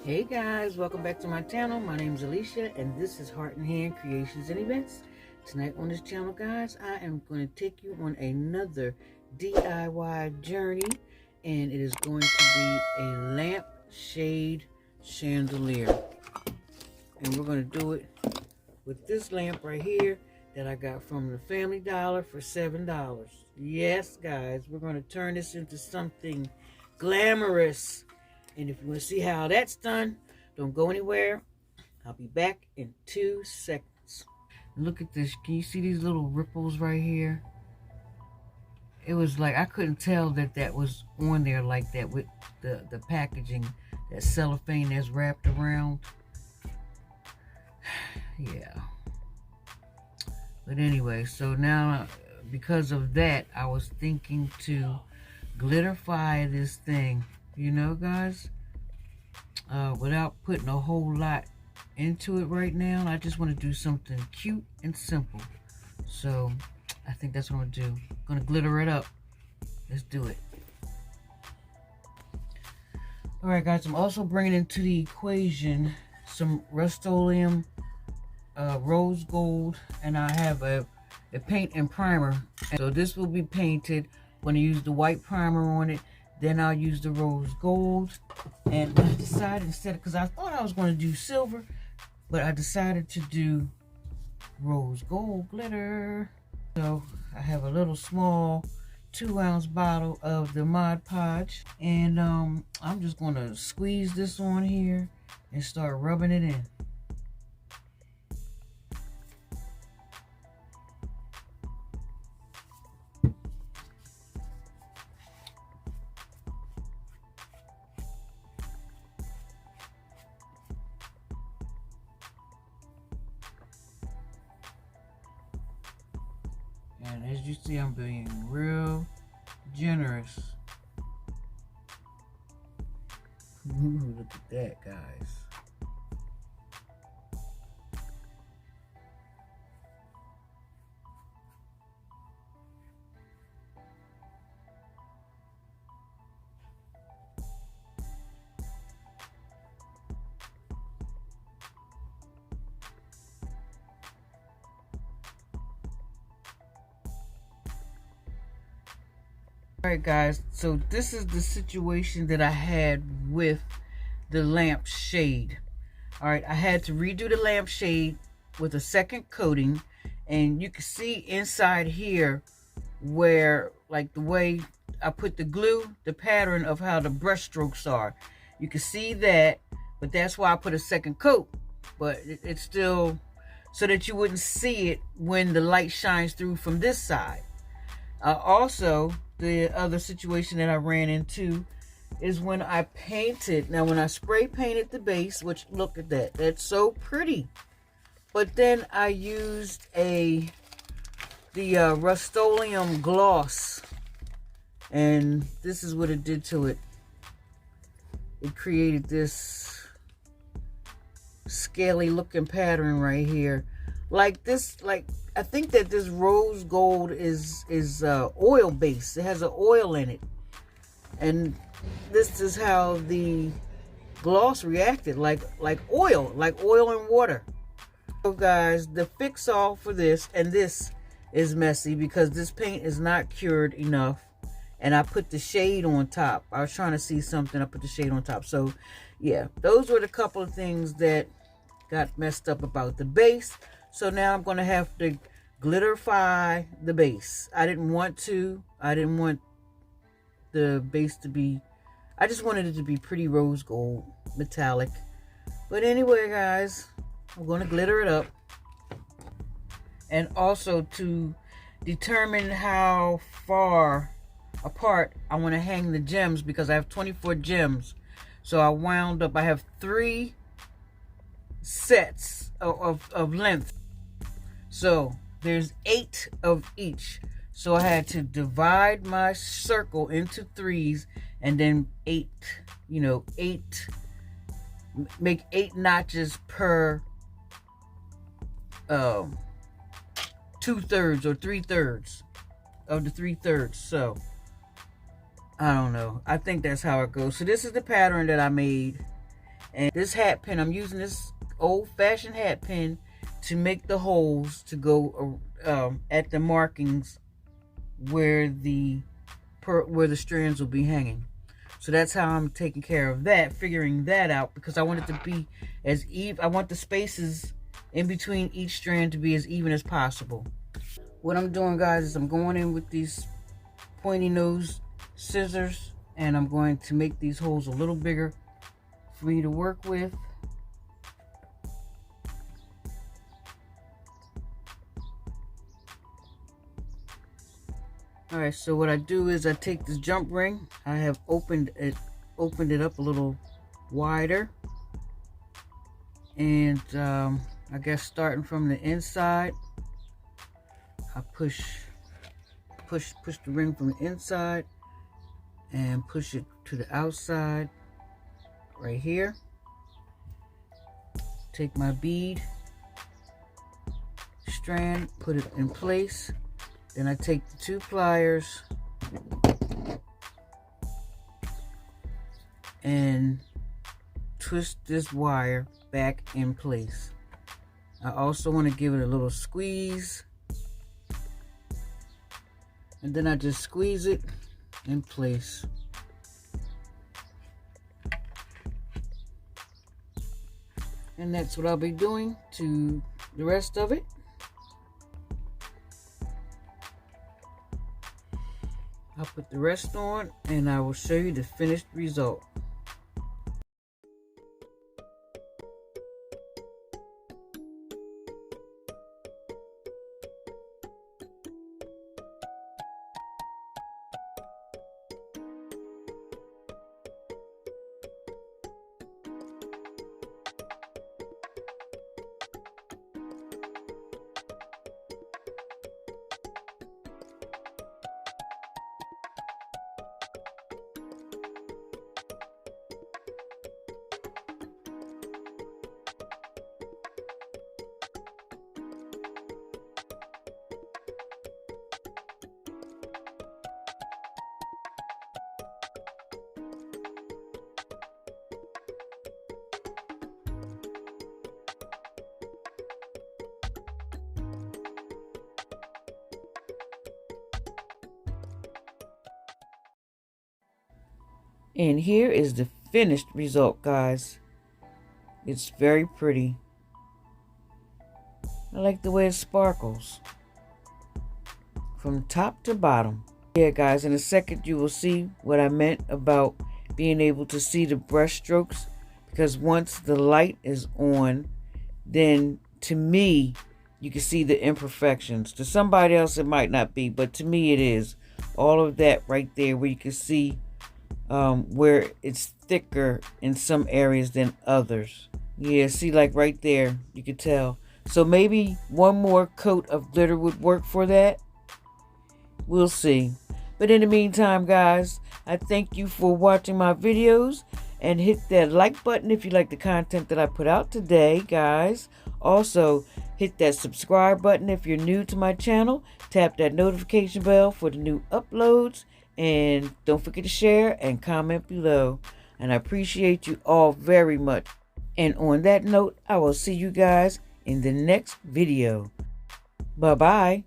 Hey guys, welcome back to my channel. My name is Alicia and this is Heart and Hand Creations and Events. Tonight on this channel, guys, I am going to take you on another DIY journey, and it is going to be a lamp shade chandelier. And we're going to do it with this lamp right here that I got from the Family Dollar for $7. Yes, guys, we're going to turn this into something glamorous. And if you want to see how that's done, don't go anywhere. I'll be back in 2 seconds. Look at this. Can you see these little ripples right here? It was like I couldn't tell that that was on there like that with the packaging, that cellophane that's wrapped around. Yeah. But anyway, so now because of that, I was thinking to glitterify this thing. You know, guys, without putting a whole lot into it right now. I just want to do something cute and simple. So I think that's what I'm going to do. I'm going to glitter it up. Let's do it. Alright, guys, I'm also bringing into the equation some Rust-Oleum rose gold, and I have a paint and primer. So this will be painted. I'm going to use the white primer on it. Then I'll use the rose gold. And I decided instead, because I thought I was going to do silver, but I decided to do rose gold glitter. So I have a little small 2-ounce bottle of the Mod Podge. And I'm just going to squeeze this on here and start rubbing it in. And as you see, I'm being real generous. Ooh, look at that, guys. Alright, guys, so this is the situation that I had with the lamp shade. Alright, I had to redo the lamp shade with a second coating, and you can see inside here where, like, the way I put the glue, the pattern of how the brush strokes are. You can see that, but that's why I put a second coat. But it's still so that you wouldn't see it when the light shines through from this side. Also, the other situation that I ran into is when I painted. Now, when I spray painted the base, which, look at that, that's so pretty. But then I used the Rust-Oleum gloss, and this is what it did to it. It created this scaly looking pattern right here, like this. Like, I think that this rose gold is oil based. It has an oil in it, and this is how the gloss reacted, like oil and water. So guys, the fix all for this, and this is messy because this paint is not cured enough, and I put the shade on top. I was trying to see something, I put the shade on top. So yeah, those were the couple of things that got messed up about the base. So now I'm going to have to glitterify the base. I didn't want the base to be, I just wanted it to be pretty rose gold, metallic. But anyway, guys, I'm going to glitter it up. And also to determine how far apart I want to hang the gems, because I have 24 gems. So I wound up, I have 3 sets of length. So there's 8 of each. So I had to divide my circle into 3s, and then 8, you know, 8, make 8 notches per 2/3 or 3/3 of the 3/3. So I don't know. I think that's how it goes. So this is the pattern that I made. And this hat pin, I'm using this old-fashioned hat pin to make the holes to go at the markings where the strands will be hanging. So that's how I'm taking care of that, figuring that out, because I want it to be as even. I want the spaces in between each strand to be as even as possible. What I'm doing, guys, is I'm going in with these pointy nose scissors, and I'm going to make these holes a little bigger for me to work with. Alright, so what I do is I take this jump ring. I have opened it up a little wider. And I guess starting from the inside, I push the ring from the inside and push it to the outside right here. Take my bead strand, put it in place. Then I take the 2 pliers and twist this wire back in place. I also want to give it a little squeeze, and then I just squeeze it in place. And that's what I'll be doing to the rest of it. I'll put the rest on and I will show you the finished result. And here is the finished result, guys. It's very pretty. I like the way it sparkles from top to bottom. Yeah, guys, in a second you will see what I meant about being able to see the brush strokes, because once the light is on, then to me you can see the imperfections. To somebody else it might not be, but to me it is. All of that right there where you can see where it's thicker in some areas than others. Yeah, see, like right there, you could tell. So maybe one more coat of glitter would work for that. We'll see. But in the meantime, guys, I thank you for watching my videos, and hit that like button if you like the content that I put out today, guys. Also, hit that subscribe button if you're new to my channel. Tap that notification bell for the new uploads. And don't forget to share and comment below. And I appreciate you all very much. And on that note, I will see you guys in the next video. Bye-bye.